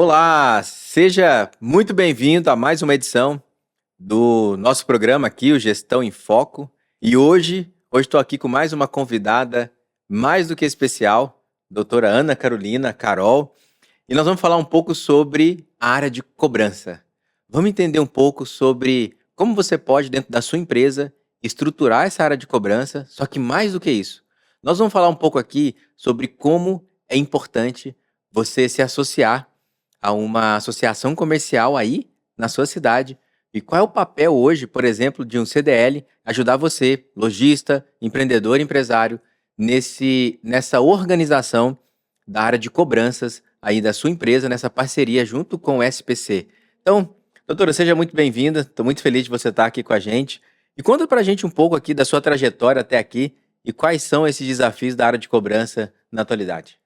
Olá, seja muito bem-vindo a mais uma edição do nosso programa aqui, o Gestão em Foco. E hoje estou aqui com mais uma convidada mais do que especial, doutora Ana Carolina Carol, e nós vamos falar um pouco sobre a área de cobrança. Vamos entender um pouco sobre como você pode, dentro da sua empresa, estruturar essa área de cobrança, só que mais do que isso, nós vamos falar um pouco aqui sobre como é importante você se associar a uma associação comercial aí na sua cidade. E qual é o papel hoje, por exemplo, de um CDL ajudar você, lojista, empreendedor, empresário, nessa organização da área de cobranças aí da sua empresa, nessa parceria junto com o SPC. Então, doutora, seja muito bem-vinda. Estou muito feliz de você estar aqui com a gente. E conta para a gente um pouco aqui da sua trajetória até aqui e quais são esses desafios da área de cobrança na atualidade.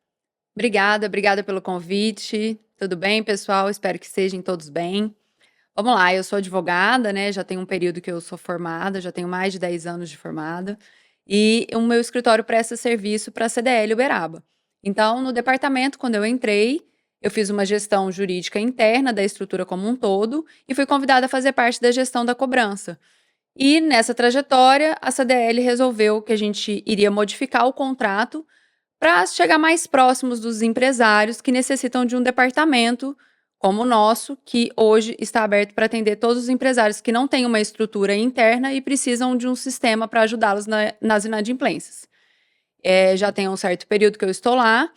Obrigada pelo convite. Tudo bem, pessoal? Espero que estejam todos bem. Vamos lá, eu sou advogada, né? Já tem um período que eu sou formada, já tenho mais de 10 anos de formada. E o meu escritório presta serviço para a CDL Uberaba. Então, no departamento, quando eu entrei, eu fiz uma gestão jurídica interna da estrutura como um todo e fui convidada a fazer parte da gestão da cobrança. E nessa trajetória, a CDL resolveu que a gente iria modificar o contrato para chegar mais próximos dos empresários que necessitam de um departamento como o nosso, que hoje está aberto para atender todos os empresários que não têm uma estrutura interna e precisam de um sistema para ajudá-los nas inadimplências. Já tem um certo período que eu estou lá.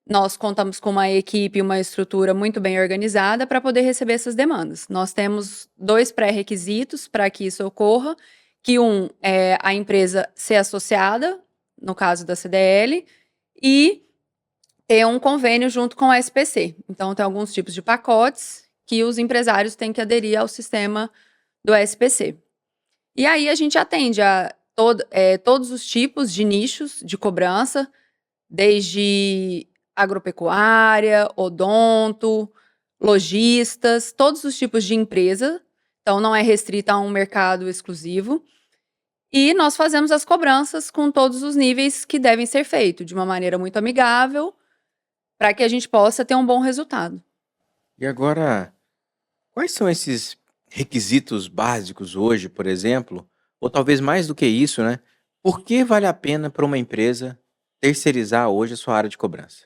Nós contamos com uma equipe e uma estrutura muito bem organizada para poder receber essas demandas. Nós temos 2 pré-requisitos para que isso ocorra, que um é a empresa ser associada, no caso da CDL, e ter um convênio junto com a SPC. Então, tem alguns tipos de pacotes que os empresários têm que aderir ao sistema do SPC. E aí a gente atende a todos os tipos de nichos de cobrança, desde agropecuária, odonto, lojistas, todos os tipos de empresa. Então, não é restrita a um mercado exclusivo. E nós fazemos as cobranças com todos os níveis que devem ser feitos, de uma maneira muito amigável, para que a gente possa ter um bom resultado. E agora, quais são esses requisitos básicos hoje, por exemplo, ou talvez mais do que isso, né? Por que vale a pena para uma empresa terceirizar hoje a sua área de cobrança?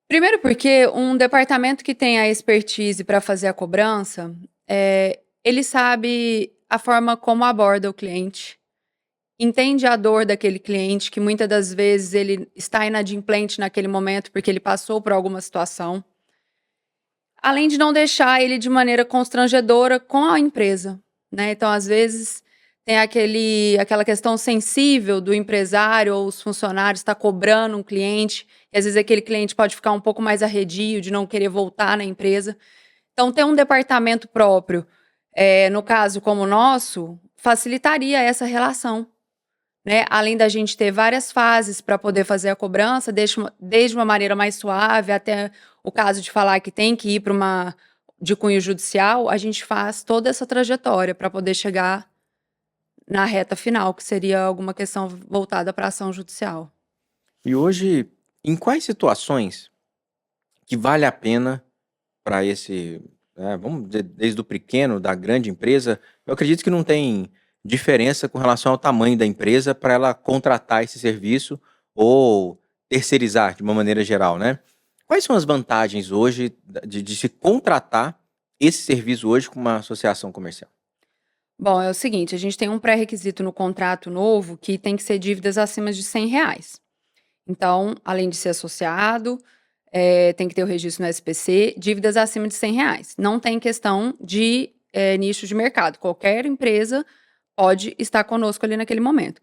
Primeiro porque um departamento que tem a expertise para fazer a cobrança, ele sabe a forma como aborda o cliente, entende a dor daquele cliente, que muitas das vezes ele está inadimplente naquele momento porque ele passou por alguma situação. Além de não deixar ele de maneira constrangedora com a empresa, né. Então, às vezes, tem aquela questão sensível do empresário ou os funcionários estar cobrando um cliente, e às vezes aquele cliente pode ficar um pouco mais arredio de não querer voltar na empresa. Então, ter um departamento próprio, no caso como o nosso, facilitaria essa relação, né. Além da gente ter várias fases para poder fazer a cobrança, desde uma maneira mais suave até o caso de falar que tem que ir para uma de cunho judicial, a gente faz toda essa trajetória para poder chegar na reta final, que seria alguma questão voltada para ação judicial. E hoje, em quais situações que vale a pena para esse, vamos dizer, desde o pequeno, da grande empresa, eu acredito que não tem diferença com relação ao tamanho da empresa para ela contratar esse serviço ou terceirizar de uma maneira geral, né? Quais são as vantagens hoje de se contratar esse serviço hoje com uma associação comercial? Bom, é o seguinte, a gente tem um pré-requisito no contrato novo que tem que ser dívidas acima de R$ 100. Então, além de ser associado, tem que ter o registro no SPC, dívidas acima de R$ 100. Não tem questão de nicho de mercado. Qualquer empresa pode estar conosco ali naquele momento.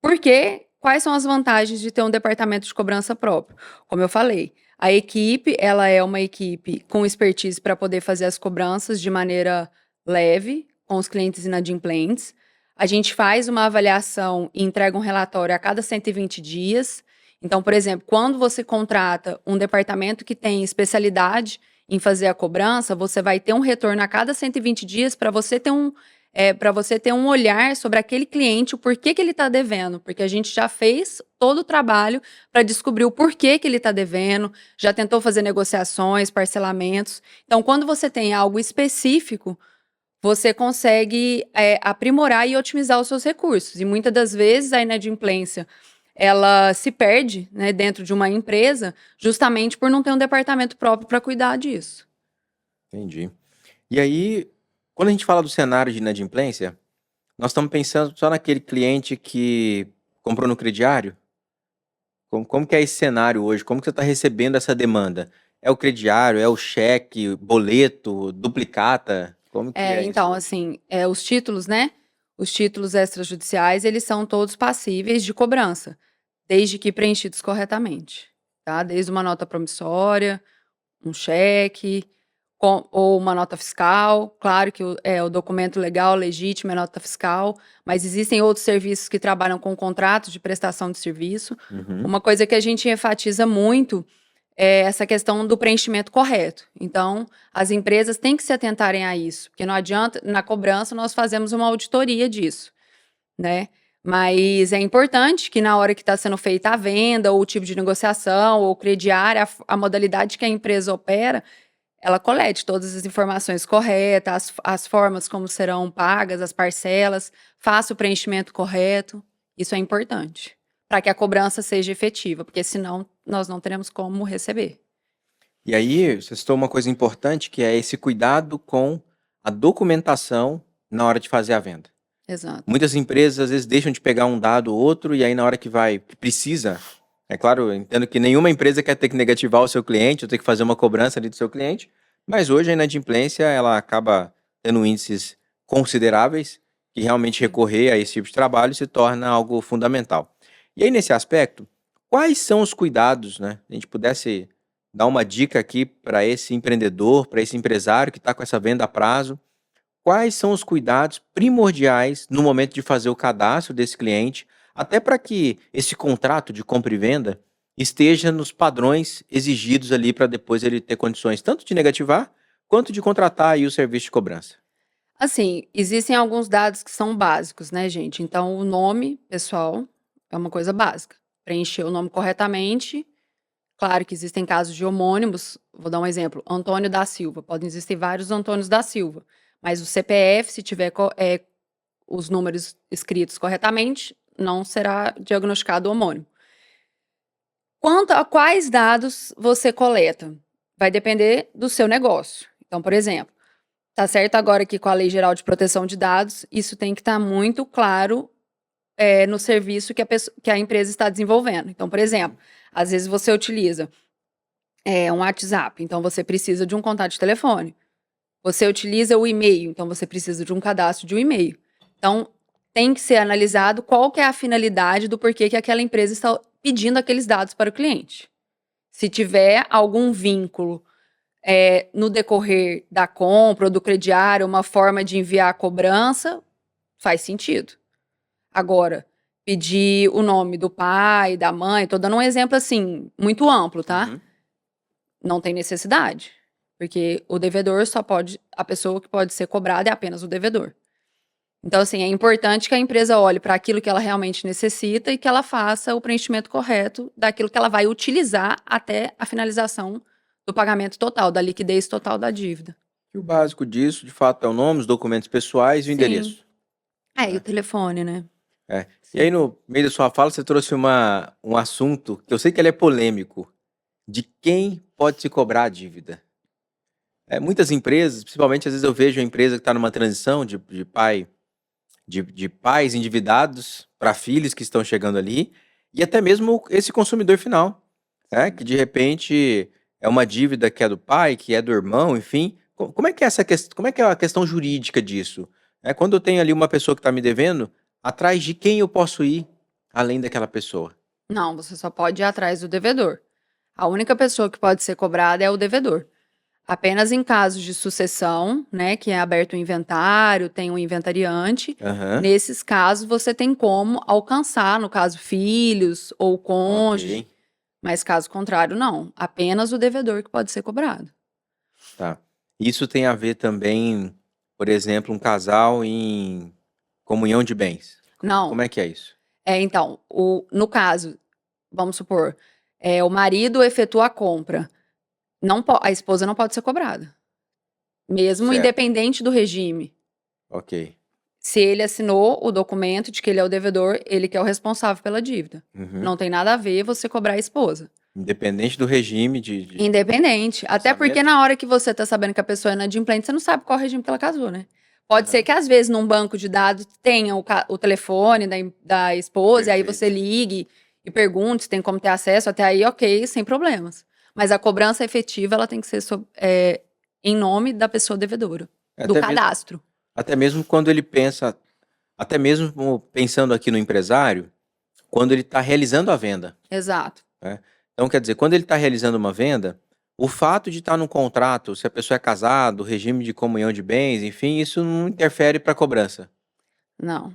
Por quê? Quais são as vantagens de ter um departamento de cobrança próprio? Como eu falei, a equipe, ela é uma equipe com expertise para poder fazer as cobranças de maneira leve, com os clientes inadimplentes. A gente faz uma avaliação e entrega um relatório a cada 120 dias. Então, por exemplo, quando você contrata um departamento que tem especialidade em fazer a cobrança, você vai ter um retorno a cada 120 dias para você ter para você ter um olhar sobre aquele cliente, o porquê que ele está devendo, porque a gente já fez todo o trabalho para descobrir o porquê que ele está devendo, já tentou fazer negociações, parcelamentos. Então, quando você tem algo específico, você consegue aprimorar e otimizar os seus recursos. E muitas das vezes a inadimplência ela se perde, né, dentro de uma empresa, justamente por não ter um departamento próprio para cuidar disso. Entendi. E aí, quando a gente fala do cenário de inadimplência, nós estamos pensando só naquele cliente que comprou no crediário? Como que é esse cenário hoje? Como que você está recebendo essa demanda? É o crediário, é o cheque, boleto, duplicata? Como que é isso Então, hoje? assim, os títulos, né? Os títulos extrajudiciais, eles são todos passíveis de cobrança, desde que preenchidos corretamente, tá? Desde uma nota promissória, um cheque, ou uma nota fiscal. Claro que o documento legal, legítimo, é nota fiscal, mas existem outros serviços que trabalham com contratos de prestação de serviço. Uhum. Uma coisa que a gente enfatiza muito é essa questão do preenchimento correto. Então, as empresas têm que se atentarem a isso, porque não adianta, na cobrança, nós fazemos uma auditoria disso, né? Mas é importante que na hora que está sendo feita a venda, ou o tipo de negociação, ou crediária, a modalidade que a empresa opera, ela colete todas as informações corretas, as formas como serão pagas, as parcelas, faça o preenchimento correto. Isso é importante, para que a cobrança seja efetiva, porque senão nós não teremos como receber. E aí, você citou uma coisa importante, que é esse cuidado com a documentação na hora de fazer a venda. Exato. Muitas empresas, às vezes, deixam de pegar um dado ou outro, e aí na hora que precisa, é claro, eu entendo que nenhuma empresa quer ter que negativar o seu cliente, ou ter que fazer uma cobrança ali do seu cliente, mas hoje a inadimplência, ela acaba tendo índices consideráveis, que realmente recorrer a esse tipo de trabalho se torna algo fundamental. E aí, nesse aspecto, quais são os cuidados, né? Se a gente pudesse dar uma dica aqui para esse empreendedor, para esse empresário que está com essa venda a prazo, quais são os cuidados primordiais no momento de fazer o cadastro desse cliente, até para que esse contrato de compra e venda esteja nos padrões exigidos ali para depois ele ter condições tanto de negativar quanto de contratar aí o serviço de cobrança. Assim, existem alguns dados que são básicos, né, gente? Então, o nome pessoal é uma coisa básica. Preencher o nome corretamente. Claro que existem casos de homônimos. Vou dar um exemplo: Antônio da Silva. Podem existir vários Antônios da Silva. Mas o CPF, se tiver os números escritos corretamente, não será diagnosticado homônimo. Quanto a quais dados você coleta, vai depender do seu negócio. Então, por exemplo, tá certo agora que com a Lei Geral de Proteção de Dados, isso tem que estar muito claro no serviço que a empresa está desenvolvendo. Então, por exemplo, às vezes você utiliza um WhatsApp, então você precisa de um contato de telefone. Você utiliza o e-mail, então você precisa de um cadastro de um e-mail. Então, tem que ser analisado qual que é a finalidade do porquê que aquela empresa está pedindo aqueles dados para o cliente. Se tiver algum vínculo no decorrer da compra ou do crediário, uma forma de enviar a cobrança, faz sentido. Agora, pedir o nome do pai, da mãe, tô dando um exemplo assim, muito amplo, tá? Uhum. Não tem necessidade. Porque o devedor a pessoa que pode ser cobrada é apenas o devedor. Então, assim, é importante que a empresa olhe para aquilo que ela realmente necessita e que ela faça o preenchimento correto daquilo que ela vai utilizar até a finalização do pagamento total, da liquidez total da dívida. E o básico disso, de fato, é o nome, os documentos pessoais e o Sim. endereço. E o telefone, né? É. E aí, no meio da sua fala, você trouxe um assunto que eu sei que ele é polêmico, de quem pode se cobrar a dívida. Muitas empresas, principalmente às vezes eu vejo a empresa que está numa transição de pais endividados para filhos que estão chegando ali, e até mesmo esse consumidor final, né, que de repente é uma dívida que é do pai, que é do irmão, enfim. Como é que é como é que é a questão jurídica disso? Quando eu tenho ali uma pessoa que está me devendo, atrás de quem eu posso ir além daquela pessoa? Não, você só pode ir atrás do devedor. A única pessoa que pode ser cobrada é o devedor. Apenas em casos de sucessão, né, que é aberto o inventário, tem um inventariante. Aham. Nesses casos, você tem como alcançar, no caso, filhos ou cônjuge. Ok, Mas caso contrário, não. Apenas o devedor que pode ser cobrado. tá. Isso tem a ver também por exemplo, um casal em comunhão de bens? Não. Como é que é isso? Então, no caso, vamos supor, o marido efetua a compra. A esposa não pode ser cobrada. Mesmo Certo, independente do regime. ok. Se ele assinou o documento de que ele é o devedor, ele que é o responsável pela dívida. Uhum. Não tem nada a ver você cobrar a esposa. Independente do regime de Independente. Até porque casamento? na hora que você tá sabendo que a pessoa é inadimplente, você não sabe qual regime que ela casou, né? Pode ser Aham. que às vezes num banco de dados tenha o telefone da esposa, e aí você Perfeito. ligue e pergunte se tem como ter acesso, até aí ok, sem problemas. Mas a cobrança efetiva, ela tem que ser em nome da pessoa devedora, do Até mesmo, cadastro. até mesmo quando ele pensa, até mesmo pensando aqui no empresário, quando ele está realizando a venda, Exato. né? Então, quer dizer, quando ele está realizando uma venda, o fato de estar no contrato, se a pessoa é casada, o regime de comunhão de bens, enfim, isso não interfere para a cobrança. Não.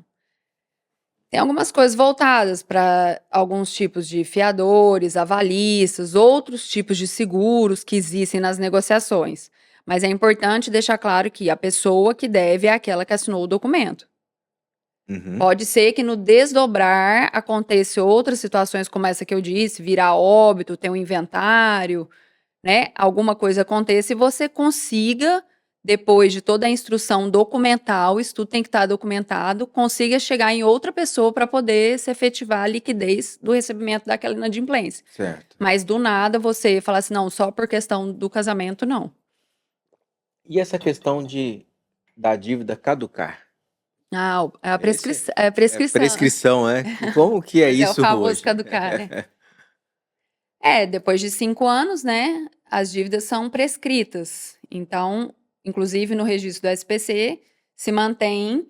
Tem algumas coisas voltadas para alguns tipos de fiadores, avalistas, outros tipos de seguros que existem nas negociações. Mas é importante deixar claro que a pessoa que deve é aquela que assinou o documento. Uhum. Pode ser que no desdobrar aconteça outras situações como essa que eu disse, virar óbito, ter um inventário, né? Alguma coisa aconteça e você consiga, depois de toda a instrução documental, isso tudo tem que estar documentado, consiga chegar em outra pessoa para poder se efetivar a liquidez do recebimento daquela inadimplência. Certo. Mas do nada você falar assim, não, só por questão do casamento, não. E essa questão da dívida caducar? Ah, a Esse prescrição. É é prescrição, né? prescrição, né? Como que é Pois é, o isso famoso hoje? caducar, né? Depois de 5 anos, né, as dívidas são prescritas. Então, inclusive no registro do SPC, se mantém,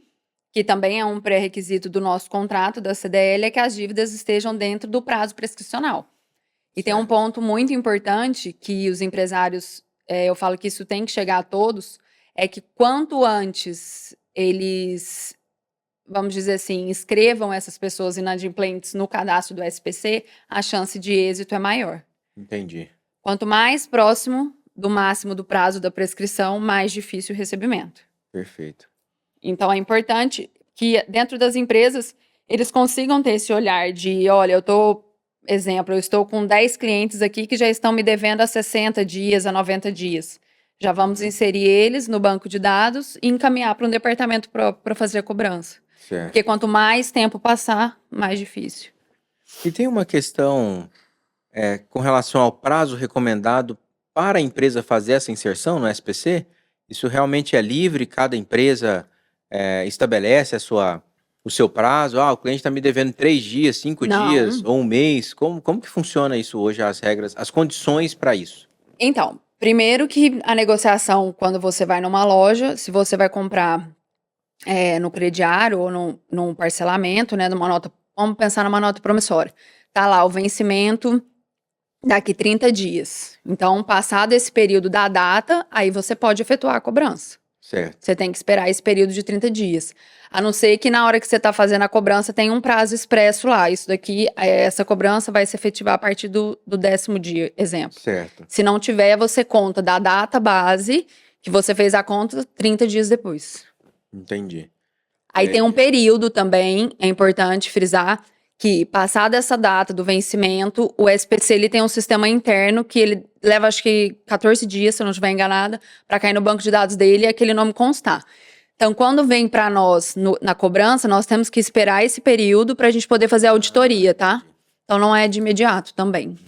que também é um pré-requisito do nosso contrato da CDL, é que as dívidas estejam dentro do prazo prescricional. E tem um Certo. ponto muito importante que os empresários, eu falo que isso tem que chegar a todos, é que quanto antes eles, vamos dizer assim, inscrevam essas pessoas inadimplentes no cadastro do SPC, a chance de êxito é maior. Entendi. Quanto mais próximo do máximo do prazo da prescrição, mais difícil o recebimento. Perfeito. Então é importante que dentro das empresas eles consigam ter esse olhar de, olha, eu estou com 10 clientes aqui que já estão me devendo há 60 dias, a 90 dias. Já vamos inserir eles no banco de dados e encaminhar para um departamento para fazer a cobrança. Certo. Porque quanto mais tempo passar, mais difícil. E tem uma questão com relação ao prazo recomendado para a empresa fazer essa inserção no SPC? Isso realmente é livre? Cada empresa estabelece o seu prazo? Ah, o cliente está me devendo 3 dias, 5 dias Não. ou um mês. Como que funciona isso hoje, as regras, as condições para isso? Então, primeiro que a negociação, quando você vai numa loja, se você vai comprar no crediário ou num parcelamento, né, numa nota, vamos pensar numa nota promissória. Tá lá o vencimento daqui 30 dias. Então, passado esse período da data, aí você pode efetuar a cobrança. Certo. Você tem que esperar esse período de 30 dias. A não ser que na hora que você está fazendo a cobrança tem um prazo expresso lá. Isso daqui, essa cobrança vai se efetivar a partir do 10º dia, exemplo. Certo. Se não tiver, você conta da data base que você fez a conta 30 dias depois. Entendi. Aí tem um período também, é importante frisar, que passada essa data do vencimento, o SPC ele tem um sistema interno que ele leva acho que 14 dias, se eu não estiver enganada, para cair no banco de dados dele e aquele nome constar. Então, quando vem para nós na cobrança, nós temos que esperar esse período para a gente poder fazer a auditoria, tá? Então, não é de imediato também.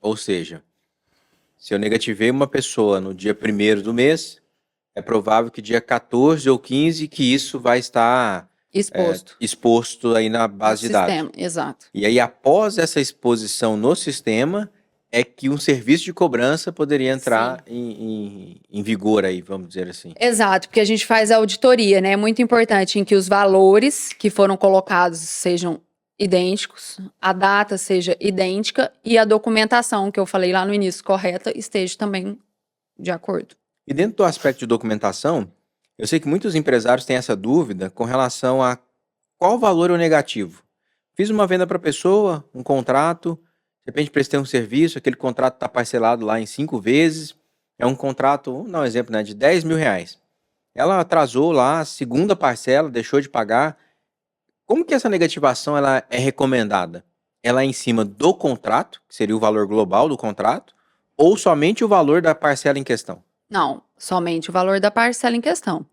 Ou seja, se eu negativei uma pessoa no dia 1º do mês, é provável que dia 14 ou 15 que isso vai estar exposto aí na base de dados. Sistema, exato. E aí, após essa exposição no sistema, é que um serviço de cobrança poderia entrar em vigor aí, vamos dizer assim. Exato, porque a gente faz a auditoria, né? É muito importante em que os valores que foram colocados sejam idênticos, a data seja idêntica e a documentação que eu falei lá no início correta esteja também de acordo. E dentro do aspecto de documentação, eu sei que muitos empresários têm essa dúvida com relação a qual valor é o negativo. Fiz uma venda para a pessoa, um contrato, de repente prestei um serviço, aquele contrato está parcelado lá em 5 vezes, é um contrato, vamos dar um exemplo, né, de R$10.000. ela atrasou lá a segunda parcela, deixou de pagar. Como que essa negativação ela é recomendada? Ela é em cima do contrato, que seria o valor global do contrato, ou somente o valor da parcela em questão? Não, somente o valor da parcela em questão.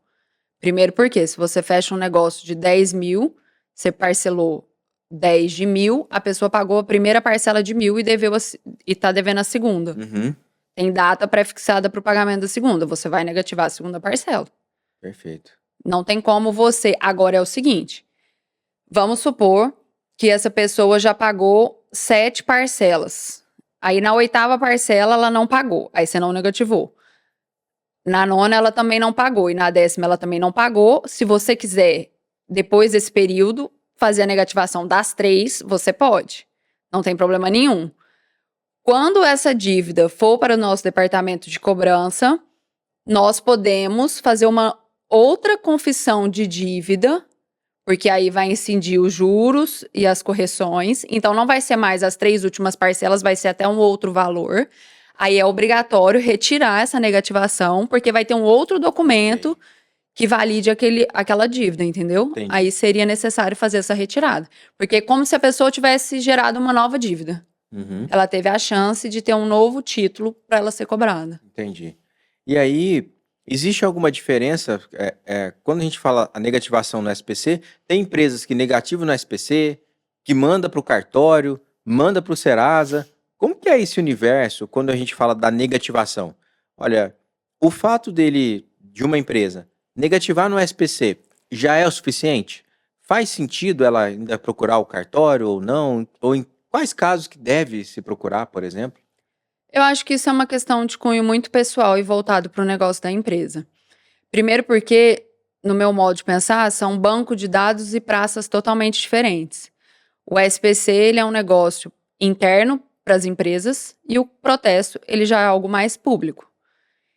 Primeiro porque se você fecha um negócio de 10 mil, você parcelou 10 de 1.000, a pessoa pagou a primeira parcela de 1.000 e tá devendo a segunda. Uhum, Tem data pré-fixada para o pagamento da segunda, você vai negativar a segunda parcela. perfeito. Não tem como você. Agora é o seguinte: vamos supor que essa pessoa já pagou 7 parcelas. Aí na 8ª parcela ela não pagou, aí você não negativou. Na 9ª ela também não pagou e na 10ª ela também não pagou. Se você quiser, depois desse período, fazer a negativação das 3, você pode. Não tem problema nenhum. Quando essa dívida for para o nosso departamento de cobrança, nós podemos fazer uma outra confissão de dívida, porque aí vai incidir os juros e as correções. Então, não vai ser mais as 3 últimas parcelas, vai ser até um outro valor. Aí é obrigatório retirar essa negativação, porque vai ter um outro documento que valide aquela dívida, entendeu? Entendi. Aí seria necessário fazer essa retirada. Porque é como se a pessoa tivesse gerado uma nova dívida. Uhum, Ela teve a chance de ter um novo título para ela ser cobrada. entendi. E aí, existe alguma diferença? Quando a gente fala a negativação no SPC, tem empresas que negativam no SPC, que manda para o cartório, manda para o Serasa. Como que é esse universo quando a gente fala da negativação? Olha, o fato de uma empresa, negativar no SPC já é o suficiente? Faz sentido ela ainda procurar o cartório ou não? Ou em quais casos que deve se procurar, por exemplo? Eu acho que isso é uma questão de cunho muito pessoal e voltado para o negócio da empresa. Primeiro porque, no meu modo de pensar, são banco de dados e praças totalmente diferentes. O SPC, ele é um negócio interno para as empresas e o protesto, ele já é algo mais público.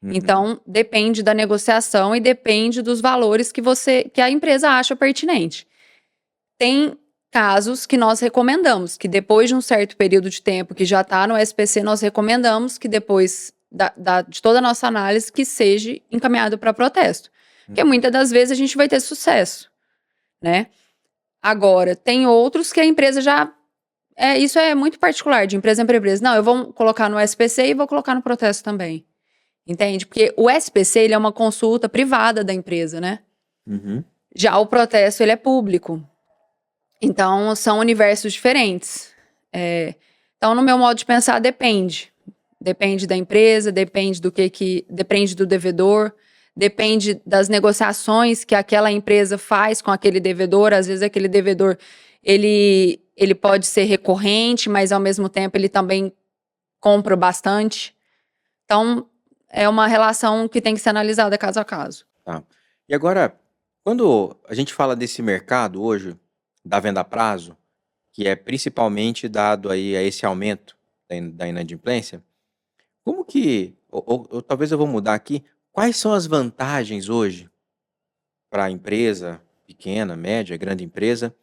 Uhum, Então, depende da negociação e depende dos valores que a empresa acha pertinente. Tem casos que nós recomendamos, que depois de um certo período de tempo que já está no SPC, nós recomendamos que depois de toda a nossa análise, que seja encaminhado para protesto. Porque muitas das vezes a gente vai ter sucesso, né? Agora, tem outros que a empresa já... isso é muito particular, de empresa para empresa. Não, eu vou colocar no SPC e vou colocar no protesto também. Entende? Porque o SPC, ele é uma consulta privada da empresa, né? uhum. Já o protesto, ele é público. Então, são universos diferentes. Então, no meu modo de pensar, depende. Depende da empresa, depende depende do devedor, depende das negociações que aquela empresa faz com aquele devedor. Às vezes, aquele devedor, ele pode ser recorrente, mas, ao mesmo tempo, ele também compra bastante. Então, é uma relação que tem que ser analisada caso a caso. Tá. E agora, quando a gente fala desse mercado hoje, da venda a prazo, que é principalmente dado aí a esse aumento da inadimplência, como que, ou talvez eu vou mudar aqui, quais são as vantagens hoje para a empresa, pequena, média, grande empresa,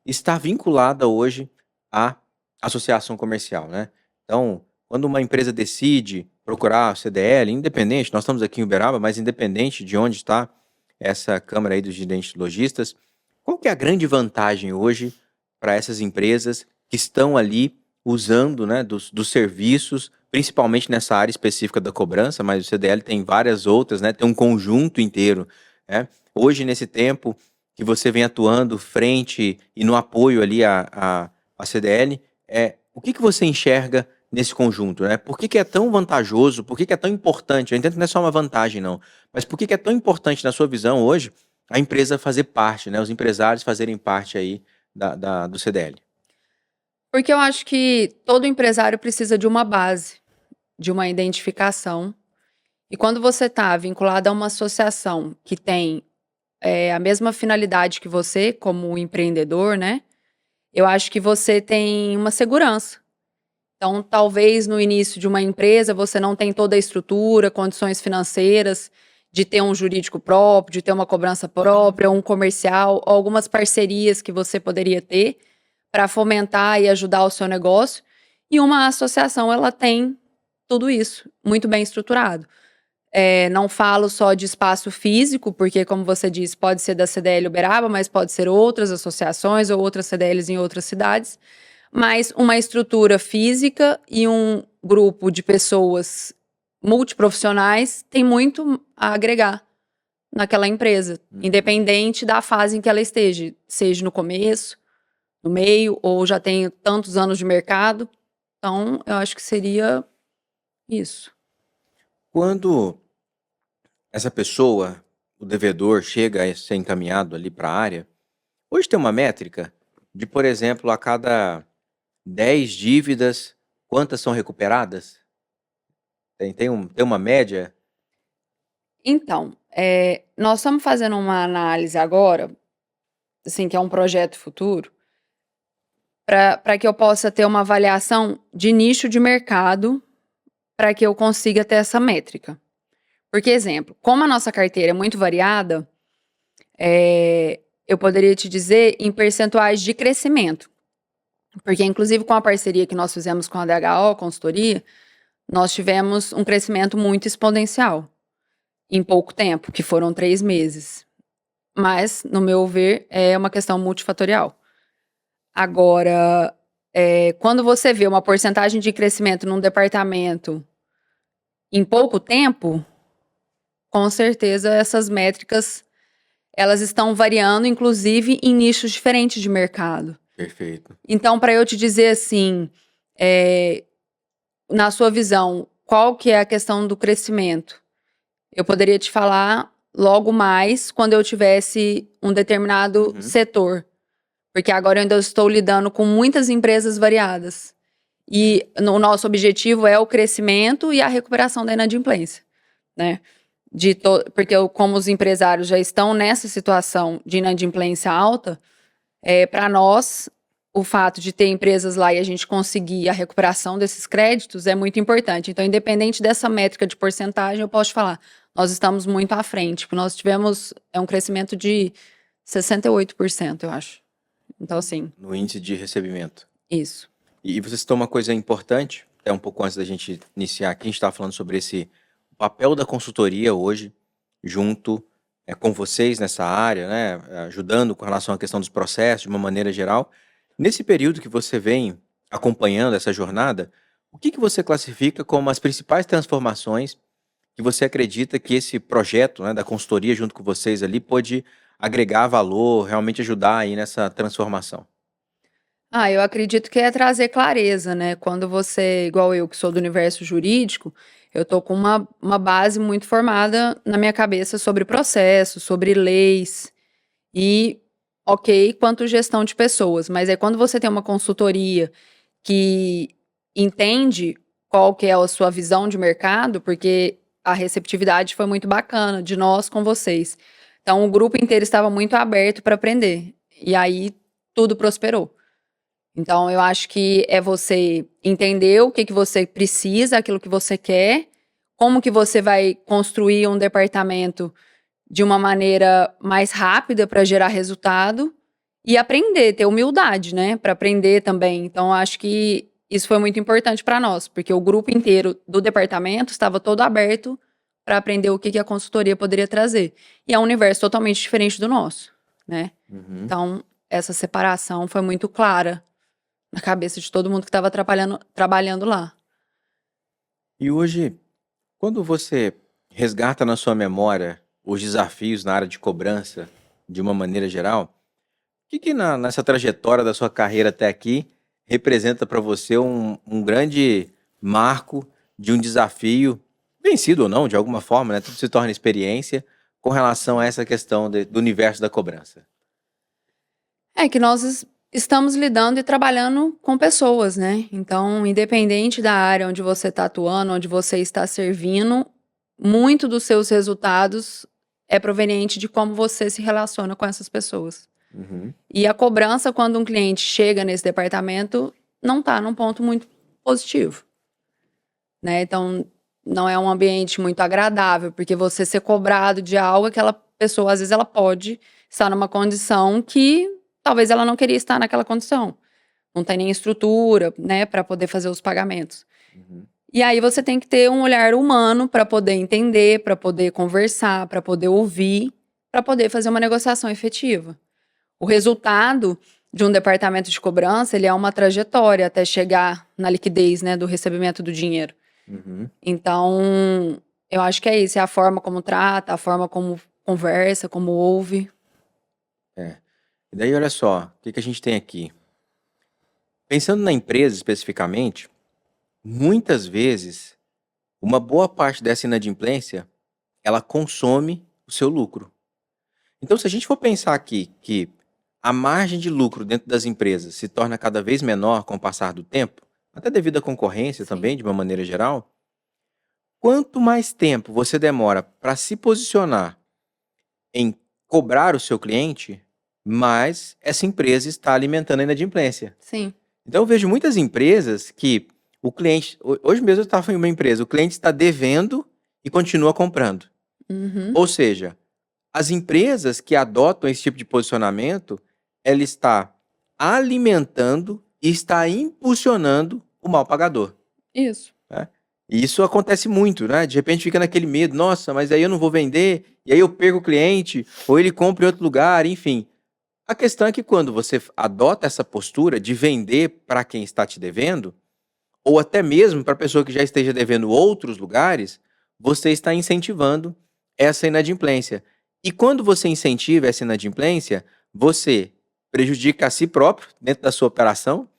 estar vinculada hoje à associação comercial, né? Então, quando uma empresa decide procurar a CDL, independente, nós estamos aqui em Uberaba, mas independente de onde está essa Câmara aí dos Dirigentes Lojistas, qual que é a grande vantagem hoje para essas empresas que estão ali usando, né, dos serviços, principalmente nessa área específica da cobrança, mas o CDL tem várias outras, né, tem um conjunto inteiro, né? Hoje, nesse tempo que você vem atuando frente e no apoio ali à CDL, o que você enxerga nesse conjunto, né? Por que é tão vantajoso, por que é tão importante? Eu entendo que não é só uma vantagem, não, mas por que é tão importante, na sua visão, hoje, a empresa fazer parte, né? Os empresários fazerem parte aí do CDL? Porque eu acho que todo empresário precisa de uma base, de uma identificação. E quando você está vinculado a uma associação que tem a mesma finalidade que você, como empreendedor, né? Eu acho que você tem uma segurança. Então, talvez no início de uma empresa você não tem toda a estrutura, condições financeiras de ter um jurídico próprio, de ter uma cobrança própria, um comercial, ou algumas parcerias que você poderia ter para fomentar e ajudar o seu negócio. E uma associação, ela tem tudo isso muito bem estruturado. Não falo só de espaço físico, porque, como você disse, pode ser da CDL Uberaba, mas pode ser outras associações ou outras CDLs em outras cidades. Mas uma estrutura física e um grupo de pessoas multiprofissionais tem muito a agregar naquela empresa, independente da fase em que ela esteja, seja no começo, no meio, ou já tenha tantos anos de mercado. Então, eu acho que seria isso. Quando essa pessoa, o devedor, chega a ser encaminhado ali para a área, hoje tem uma métrica de, por exemplo, a cada 10 dívidas, quantas são recuperadas? Tem uma média? Então, nós estamos fazendo uma análise agora, assim, que é um projeto futuro, para que eu possa ter uma avaliação de nicho de mercado, para que eu consiga ter essa métrica. Porque, exemplo, como a nossa carteira é muito variada, eu poderia te dizer em percentuais de crescimento. Porque, inclusive, com a parceria que nós fizemos com a DHO, consultoria, nós tivemos um crescimento muito exponencial em pouco tempo, que foram 3 meses. Mas, no meu ver, é uma questão multifatorial. Agora, quando você vê uma porcentagem de crescimento num departamento em pouco tempo, com certeza essas métricas, elas estão variando, inclusive em nichos diferentes de mercado. Perfeito. Então, para eu te dizer assim, na sua visão, qual que é a questão do crescimento? Eu poderia te falar logo mais quando eu tivesse um determinado setor. Porque agora eu ainda estou lidando com muitas empresas variadas. E o nosso objetivo é o crescimento e a recuperação da inadimplência, né? Porque como os empresários já estão nessa situação de inadimplência alta, para nós, o fato de ter empresas lá e a gente conseguir a recuperação desses créditos é muito importante. Então, independente dessa métrica de porcentagem, eu posso te falar, nós estamos muito à frente. Nós tivemos um crescimento de 68%, eu acho. Então, assim, No índice de recebimento. isso. E você citou uma coisa importante, até um pouco antes da gente iniciar aqui, a gente estava falando sobre esse papel da consultoria hoje, junto com vocês nessa área, né, ajudando com relação à questão dos processos, de uma maneira geral. Nesse período que você vem acompanhando essa jornada, o que você classifica como as principais transformações que você acredita que esse projeto, né, da consultoria junto com vocês ali pode agregar valor, realmente ajudar aí nessa transformação? Eu acredito que é trazer clareza, né? Quando você, igual eu, que sou do universo jurídico, eu tô com uma base muito formada na minha cabeça sobre processos, sobre leis e, ok, quanto gestão de pessoas. Mas é quando você tem uma consultoria que entende qual que é a sua visão de mercado, porque a receptividade foi muito bacana de nós com vocês. Então, o grupo inteiro estava muito aberto para aprender. E aí, tudo prosperou. Então, eu acho que é você entender o que você precisa, aquilo que você quer, como que você vai construir um departamento de uma maneira mais rápida para gerar resultado e aprender, ter humildade, né, para aprender também. Então, eu acho que isso foi muito importante para nós, porque o grupo inteiro do departamento estava todo aberto para aprender o que a consultoria poderia trazer. E é um universo totalmente diferente do nosso, né? Então, essa separação foi muito clara na cabeça de todo mundo que estava trabalhando lá. E hoje, quando você resgata na sua memória os desafios na área de cobrança, de uma maneira geral, o que nessa trajetória da sua carreira até aqui representa para você um grande marco de um desafio, vencido ou não, de alguma forma, né? Tudo se torna experiência com relação a essa questão do universo da cobrança. É que nós estamos lidando e trabalhando com pessoas, né? Então, independente da área onde você está atuando, onde você está servindo, muito dos seus resultados é proveniente de como você se relaciona com essas pessoas. E a cobrança, quando um cliente chega nesse departamento, não está num ponto muito positivo, né? Então, não é um ambiente muito agradável, porque você ser cobrado de algo, aquela pessoa, às vezes, ela pode estar numa condição que talvez ela não queria estar naquela condição. Não tem nem estrutura, né, para poder fazer os pagamentos. E aí você tem que ter um olhar humano para poder entender, para poder conversar, para poder ouvir, para poder fazer uma negociação efetiva. O resultado de um departamento de cobrança, ele é uma trajetória até chegar na liquidez, né, do recebimento do dinheiro. Uhum. Então, eu acho que é isso, é a forma como trata, a forma como conversa, como ouve. É. E daí, olha só, o que que a gente tem aqui? Pensando na empresa especificamente, muitas vezes, uma boa parte dessa inadimplência, ela consome o seu lucro. Então, se a gente for pensar aqui que a margem de lucro dentro das empresas se torna cada vez menor com o passar do tempo, até devido à concorrência Sim, também, de uma maneira geral, quanto mais tempo você demora para se posicionar em cobrar o seu cliente, mais essa empresa está alimentando a inadimplência. sim. Então eu vejo muitas empresas que o cliente, hoje mesmo eu estava em uma empresa, o cliente está devendo e continua comprando. Uhum. Ou seja, as empresas que adotam esse tipo de posicionamento, ela está alimentando e está impulsionando o mal pagador, Isso. né? E isso acontece muito, né? De repente fica naquele medo, nossa, mas aí eu não vou vender, e aí eu perco o cliente, ou ele compra em outro lugar, enfim. A questão é que quando você adota essa postura de vender para quem está te devendo, ou até mesmo para a pessoa que já esteja devendo outros lugares, você está incentivando essa inadimplência. E quando você incentiva essa inadimplência, você prejudica a si próprio dentro da sua operação,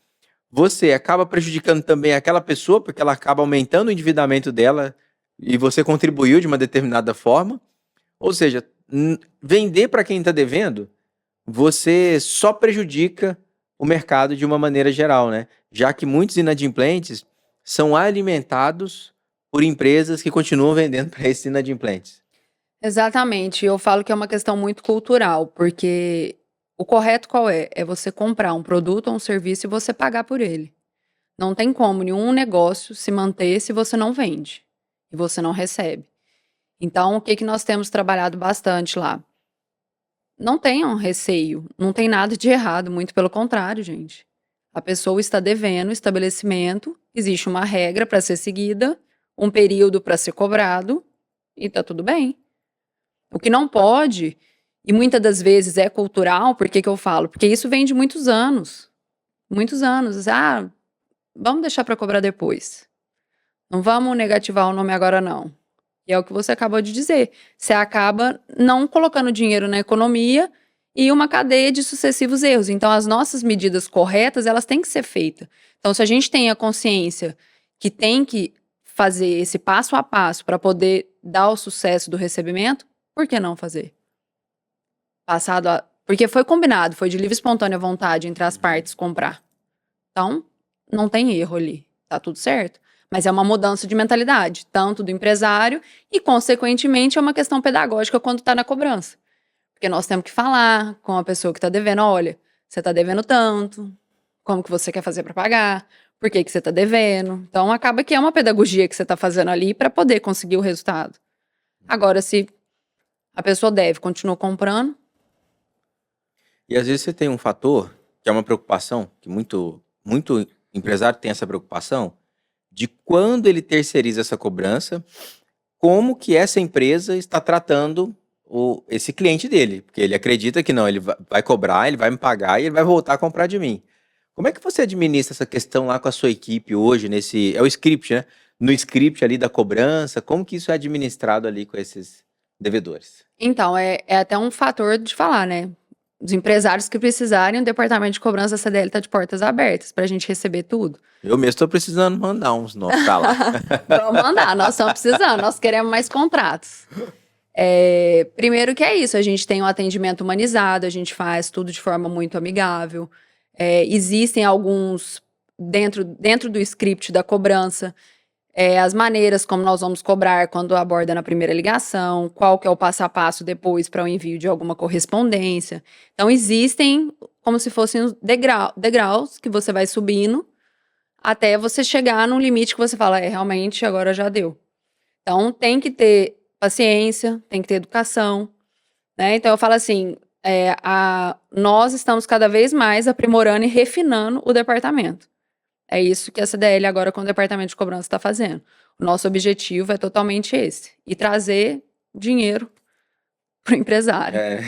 você acaba prejudicando também aquela pessoa, porque ela acaba aumentando o endividamento dela e você contribuiu de uma determinada forma. Ou seja, vender para quem está devendo, você só prejudica o mercado de uma maneira geral, né? Já que muitos inadimplentes são alimentados por empresas que continuam vendendo para esses inadimplentes. Exatamente. Eu falo que é uma questão muito cultural, porque o correto qual é? É você comprar um produto ou um serviço e você pagar por ele. Não tem como nenhum negócio se manter se você não vende e você não recebe. Então, o que que nós temos trabalhado bastante lá? Não tenham receio, não tem nada de errado, muito pelo contrário, gente. A pessoa está devendo o estabelecimento, existe uma regra para ser seguida, um período para ser cobrado e tá tudo bem. O que não pode, e muitas das vezes é cultural, por que que eu falo? Porque isso vem de muitos anos. Muitos anos. Ah, vamos deixar para cobrar depois. Não vamos negativar o nome agora, não. E é o que você acabou de dizer. Você acaba não colocando dinheiro na economia e uma cadeia de sucessivos erros. Então, as nossas medidas corretas, elas têm que ser feitas. Então, se a gente tem a consciência que tem que fazer esse passo a passo para poder dar o sucesso do recebimento, por que não fazer? Porque foi combinado, foi de livre e espontânea vontade entre as partes comprar. Então, não tem erro ali, tá tudo certo. Mas é uma mudança de mentalidade, tanto do empresário e, consequentemente, é uma questão pedagógica quando está na cobrança. Porque nós temos que falar com a pessoa que está devendo, olha, você está devendo tanto, como que você quer fazer para pagar, por que que você está devendo. Então, acaba que é uma pedagogia que você está fazendo ali para poder conseguir o resultado. Agora, se a pessoa deve, continua comprando, E às vezes você tem um fator que é uma preocupação, que muito empresário tem essa preocupação, de quando ele terceiriza essa cobrança, como que essa empresa está tratando esse cliente dele. Porque ele acredita que não, ele vai cobrar, ele vai me pagar e ele vai voltar a comprar de mim. Como é que você administra essa questão lá com a sua equipe hoje, é o script, né? No script ali da cobrança, como que isso é administrado ali com esses devedores? então, é até um fator de falar, né? Os empresários que precisarem, o departamento de cobrança da CDL está de portas abertas para a gente receber tudo. Eu mesmo estou precisando mandar uns nossos para lá. Vamos mandar, nós estamos precisando, nós queremos mais contratos. Primeiro que é isso, a gente tem um atendimento humanizado, a gente faz tudo de forma muito amigável. Existem alguns, dentro do script da cobrança, as maneiras como nós vamos cobrar quando aborda na primeira ligação, qual que é o passo a passo depois para o envio de alguma correspondência. Então, existem como se fossem os degraus que você vai subindo até você chegar num limite que você fala, realmente agora já deu. Então, tem que ter paciência, tem que ter educação, né? Então, eu falo assim, nós estamos cada vez mais aprimorando e refinando o departamento. É isso que a CDL agora com o departamento de cobrança está fazendo. O nosso objetivo é totalmente esse, e trazer dinheiro para o empresário. É,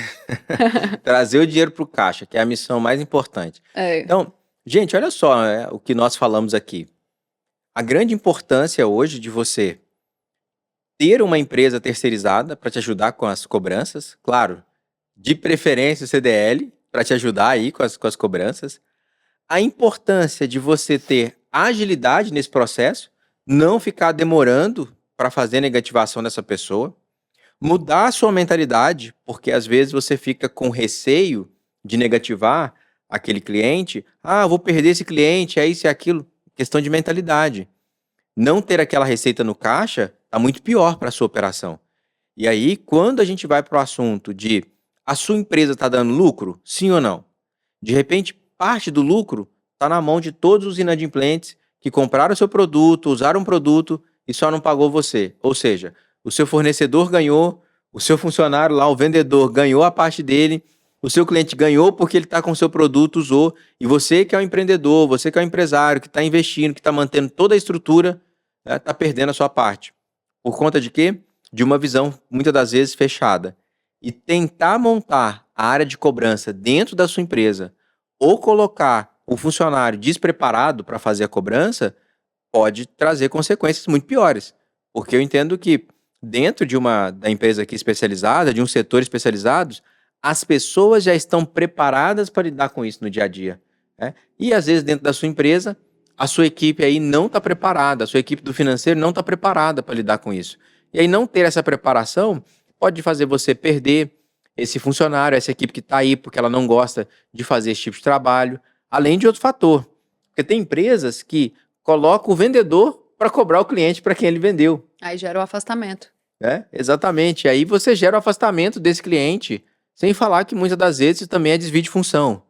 trazer o dinheiro para o caixa, que é a missão mais importante. É, Então, gente, olha só, o que nós falamos aqui. A grande importância hoje de você ter uma empresa terceirizada para te ajudar com as cobranças, claro, de preferência o CDL, para te ajudar aí com as cobranças. A importância de você ter agilidade nesse processo, não ficar demorando para fazer a negativação dessa pessoa, mudar a sua mentalidade, porque às vezes você fica com receio de negativar aquele cliente. Ah, vou perder esse cliente, é isso e aquilo. Questão de mentalidade. Não ter aquela receita no caixa está muito pior para a sua operação. E aí, quando a gente vai para o assunto de a sua empresa está dando lucro, sim ou não? De repente, parte do lucro está na mão de todos os inadimplentes que compraram o seu produto, usaram o produto e só não pagou você. Ou seja, o seu fornecedor ganhou, o seu funcionário lá, o vendedor, ganhou a parte dele, o seu cliente ganhou porque ele está com o seu produto, usou, e você que é o empreendedor, você que é o empresário, que está investindo, que está mantendo toda a estrutura, está perdendo a sua parte. Por conta de quê? De uma visão, muitas das vezes, fechada. E tentar montar a área de cobrança dentro da sua empresa ou colocar o funcionário despreparado para fazer a cobrança pode trazer consequências muito piores. Porque eu entendo que dentro da empresa aqui especializada, de um setor especializado, as pessoas já estão preparadas para lidar com isso no dia a dia, né? E às vezes dentro da sua empresa, a sua equipe aí não está preparada, a sua equipe do financeiro não está preparada para lidar com isso. E aí não ter essa preparação pode fazer você perder esse funcionário, essa equipe que está aí porque ela não gosta de fazer esse tipo de trabalho, além de outro fator. Porque tem empresas que colocam o vendedor para cobrar o cliente para quem ele vendeu. aí gera o afastamento. Exatamente. E aí você gera o afastamento desse cliente, sem falar que muitas das vezes também é desvio de função.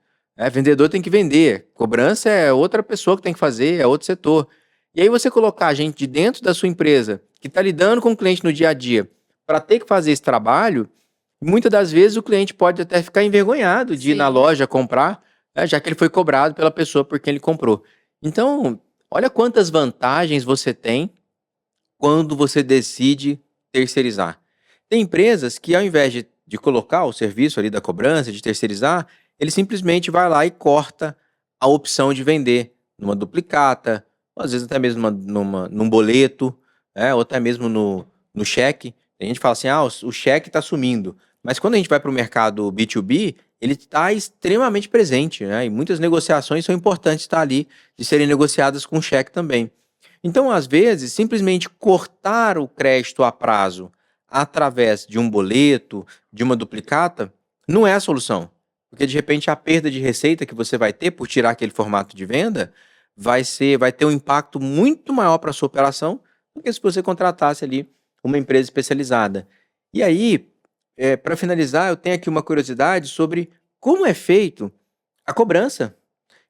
Vendedor tem que vender, cobrança é outra pessoa que tem que fazer, é outro setor. E aí você colocar a gente de dentro da sua empresa, que está lidando com o cliente no dia a dia, para ter que fazer esse trabalho, muitas das vezes o cliente pode até ficar envergonhado de ir na Sim. loja comprar, já que ele foi cobrado pela pessoa por quem ele comprou. Então, olha quantas vantagens você tem quando você decide terceirizar. Tem empresas que, ao invés de colocar o serviço ali da cobrança, de terceirizar, ele simplesmente vai lá e corta a opção de vender numa duplicata, ou às vezes até mesmo num boleto, ou até mesmo no cheque. A gente fala assim, o cheque está sumindo. Mas quando a gente vai para o mercado B2B, ele está extremamente presente, né? E muitas negociações são importantes estar ali, de serem negociadas com cheque também. Então, às vezes, simplesmente cortar o crédito a prazo através de um boleto, de uma duplicata, não é a solução. Porque, de repente, a perda de receita que você vai ter por tirar aquele formato de venda vai ter um impacto muito maior para a sua operação do que se você contratasse ali uma empresa especializada. E aí, para finalizar, eu tenho aqui uma curiosidade sobre como é feito a cobrança.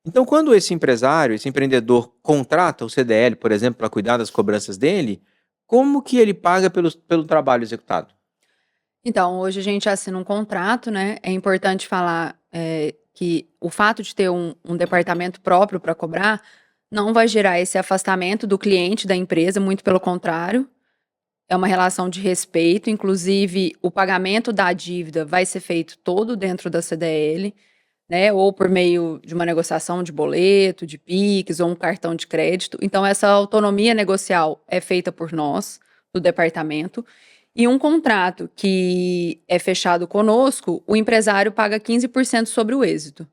Então, quando esse empresário, esse empreendedor contrata o CDL, por exemplo, para cuidar das cobranças dele, como que ele paga pelo trabalho executado? Então, hoje a gente assina um contrato, né? É importante falar que o fato de ter um departamento próprio para cobrar não vai gerar esse afastamento do cliente da empresa, muito pelo contrário. É uma relação de respeito, inclusive o pagamento da dívida vai ser feito todo dentro da CDL, né? Ou por meio de uma negociação de boleto, de Pix ou um cartão de crédito. Então, essa autonomia negocial é feita por nós, do departamento. E um contrato que é fechado conosco, o empresário paga 15% sobre o êxito.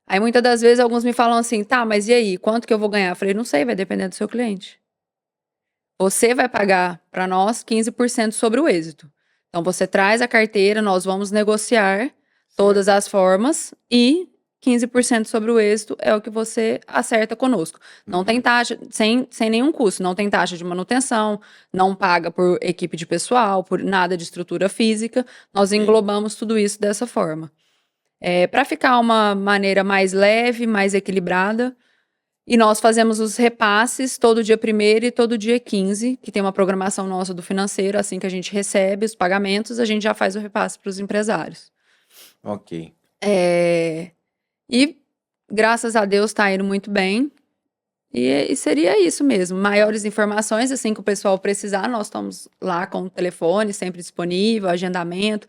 Aí muitas das vezes alguns me falam assim, tá, mas e aí, quanto que eu vou ganhar? Eu falei, não sei, vai depender do seu cliente. Você vai pagar para nós 15% sobre o êxito. Então você traz a carteira, nós vamos negociar todas as formas e 15% sobre o êxito é o que você acerta conosco. Não tem taxa, sem nenhum custo, não tem taxa de manutenção, não paga por equipe de pessoal, por nada de estrutura física. Nós englobamos tudo isso dessa forma. Para ficar uma maneira mais leve, mais equilibrada, e nós fazemos os repasses todo dia 1º e todo dia 15, que tem uma programação nossa do financeiro, assim que a gente recebe os pagamentos, a gente já faz o repasse para os empresários. Ok. E graças a Deus está indo muito bem. E seria isso mesmo, maiores informações, assim que o pessoal precisar, nós estamos lá com o telefone sempre disponível, agendamento.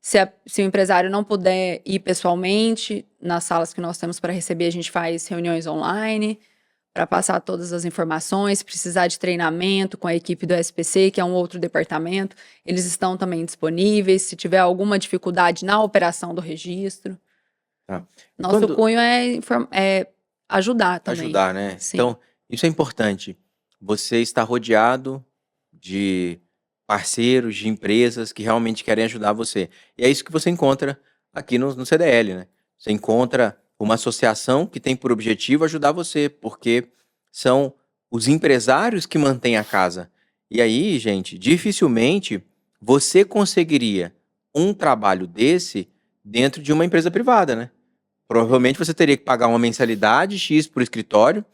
Se o empresário não puder ir pessoalmente, nas salas que nós temos para receber, a gente faz reuniões online para passar todas as informações. Se precisar de treinamento com a equipe do SPC, que é um outro departamento, eles estão também disponíveis. Se tiver alguma dificuldade na operação do registro, Tá. E nosso quando cunho é ajudar também. ajudar, né? Sim, Então, isso é importante. Você está rodeado de parceiros, de empresas que realmente querem ajudar você. E é isso que você encontra aqui no CDL, né? Você encontra uma associação que tem por objetivo ajudar você, porque são os empresários que mantêm a casa. E aí, gente, dificilmente você conseguiria um trabalho desse dentro de uma empresa privada, né? Provavelmente você teria que pagar uma mensalidade X por escritório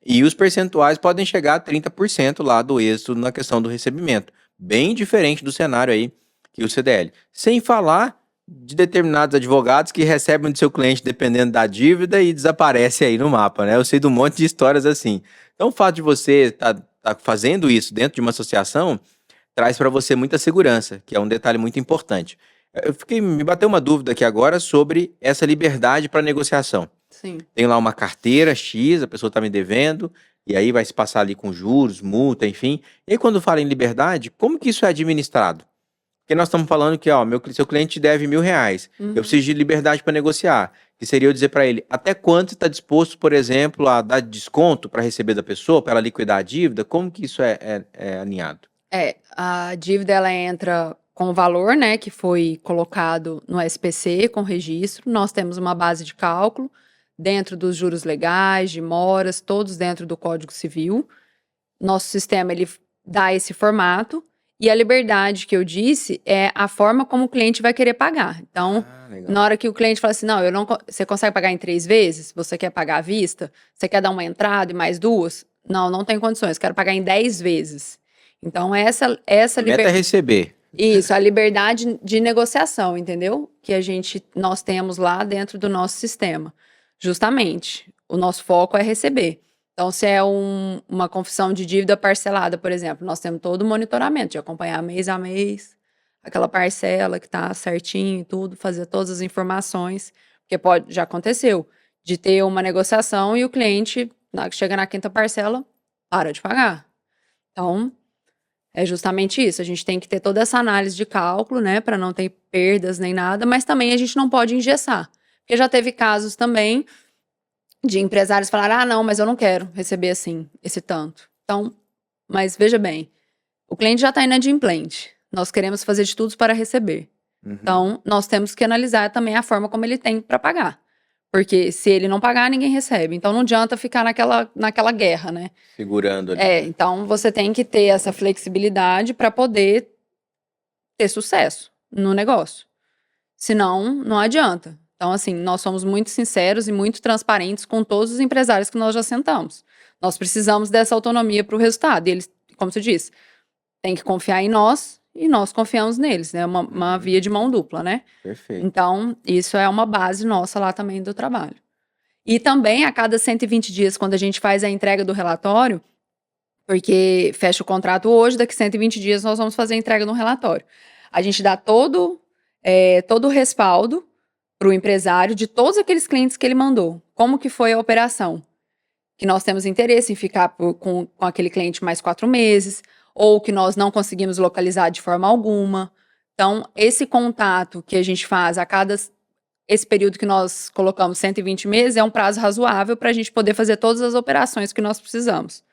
e os percentuais podem chegar a 30% lá do êxito na questão do recebimento. Bem diferente do cenário aí que o CDL. Sem falar de determinados advogados que recebem do seu cliente dependendo da dívida e desaparece aí no mapa, né? Eu sei de um monte de histórias assim. Então o fato de você estar fazendo isso dentro de uma associação traz para você muita segurança, que é um detalhe muito importante. Me bateu uma dúvida aqui agora sobre essa liberdade para negociação. sim. Tem lá uma carteira X, a pessoa está me devendo, e aí vai se passar ali com juros, multa, enfim. E aí quando fala em liberdade, como que isso é administrado? Porque nós estamos falando que, ó, seu cliente deve R$ 1.000, eu Uhum. preciso de liberdade para negociar. Que seria eu dizer para ele, até quanto está disposto, por exemplo, a dar desconto para receber da pessoa, para ela liquidar a dívida? Como que isso é alinhado? A dívida ela entra com o valor, né, que foi colocado no SPC com registro. Nós temos uma base de cálculo dentro dos juros legais, de moras, todos dentro do Código Civil. Nosso sistema ele dá esse formato e a liberdade que eu disse é a forma como o cliente vai querer pagar. Então, Legal. na hora que o cliente fala assim, não, eu não, você consegue pagar em 3 vezes? Você quer pagar à vista? Você quer dar uma entrada e mais 2? Não, não tem condições. Quero pagar em 10 vezes. Então, essa A meta é liberdade. receber. Isso, a liberdade de negociação, entendeu? Que nós temos lá dentro do nosso sistema. Justamente, o nosso foco é receber. Então, se é uma confissão de dívida parcelada, por exemplo, nós temos todo o monitoramento de acompanhar mês a mês aquela parcela que está certinho e tudo, fazer todas as informações, porque já aconteceu de ter uma negociação e o cliente chega na quinta parcela, para de pagar. Então, é justamente isso. A gente tem que ter toda essa análise de cálculo, né, para não ter perdas nem nada, mas também a gente não pode engessar. Porque já teve casos também de empresários falar: ah, não, mas eu não quero receber assim, esse tanto. Então, mas veja bem, o cliente já está inadimplente. Nós queremos fazer de tudo para receber. Então, nós temos que analisar também a forma como ele tem para pagar. Porque se ele não pagar, ninguém recebe. Então, não adianta ficar naquela guerra, né? Segurando ali. né? Então você tem que ter essa flexibilidade para poder ter sucesso no negócio. Senão, não adianta. Então, assim, nós somos muito sinceros e muito transparentes com todos os empresários que nós já sentamos. Nós precisamos dessa autonomia para o resultado. E eles, como você disse, têm que confiar em nós e nós confiamos neles. É uma via de mão dupla, né? Perfeito. Então, isso é uma base nossa lá também do trabalho. E também, a cada 120 dias, quando a gente faz a entrega do relatório, porque fecha o contrato hoje, daqui 120 dias nós vamos fazer a entrega no relatório. A gente dá todo o respaldo para o empresário de todos aqueles clientes que ele mandou. Como que foi a operação? Que nós temos interesse em ficar com aquele cliente mais 4 meses, ou que nós não conseguimos localizar de forma alguma. Então, esse contato que a gente faz esse período que nós colocamos 120 meses é um prazo razoável para a gente poder fazer todas as operações que nós precisamos.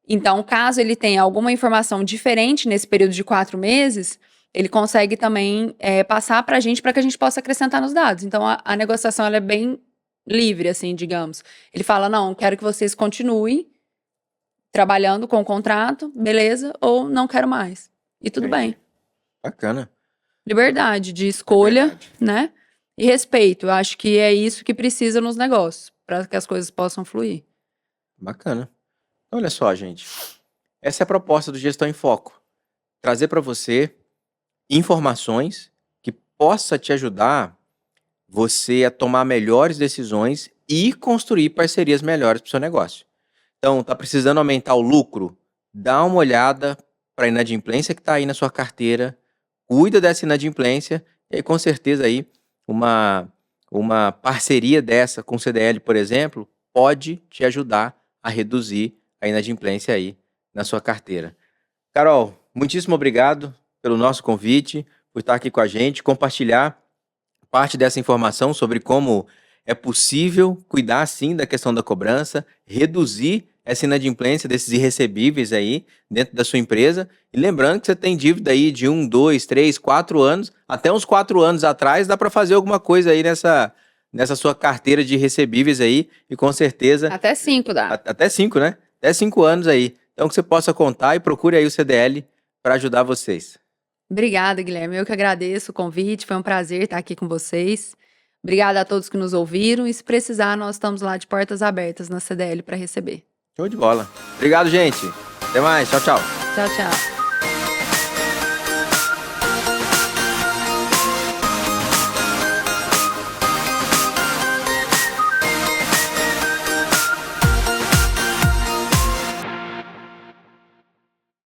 Então, caso ele tenha alguma informação diferente nesse período de 4 meses, ele consegue também passar para a gente para que a gente possa acrescentar nos dados. Então, a negociação ela é bem livre, assim, digamos. Ele fala, não, quero que vocês continuem trabalhando com o contrato, beleza, ou não quero mais. E tudo bem. Bacana. Liberdade de escolha, Liberdade. né? E respeito. Eu acho que é isso que precisa nos negócios, para que as coisas possam fluir. Bacana. Olha só, gente. Essa é a proposta do Gestão em Foco. Trazer para você informações que possa te ajudar você a tomar melhores decisões e construir parcerias melhores para o seu negócio. Então, tá precisando aumentar o lucro? Dá uma olhada para a inadimplência que está aí na sua carteira, cuida dessa inadimplência, e aí com certeza aí uma parceria dessa com o CDL, por exemplo, pode te ajudar a reduzir a inadimplência aí na sua carteira. Carol, muitíssimo obrigado pelo nosso convite, por estar aqui com a gente, compartilhar parte dessa informação sobre como é possível cuidar, sim, da questão da cobrança, reduzir essa inadimplência desses irrecebíveis aí dentro da sua empresa. E lembrando que você tem dívida aí de 1, 2, 3, 4 anos, até uns 4 anos atrás, dá para fazer alguma coisa aí nessa sua carteira de recebíveis aí, e com certeza... Até 5 dá. Até 5, né? Até 5 anos aí. Então que você possa contar e procure aí o CDL para ajudar vocês. Obrigada, Guilherme. Eu que agradeço o convite, foi um prazer estar aqui com vocês. Obrigada a todos que nos ouviram e se precisar, nós estamos lá de portas abertas na CDL para receber. Show de bola. Obrigado, gente. Até mais. Tchau, tchau. Tchau, tchau.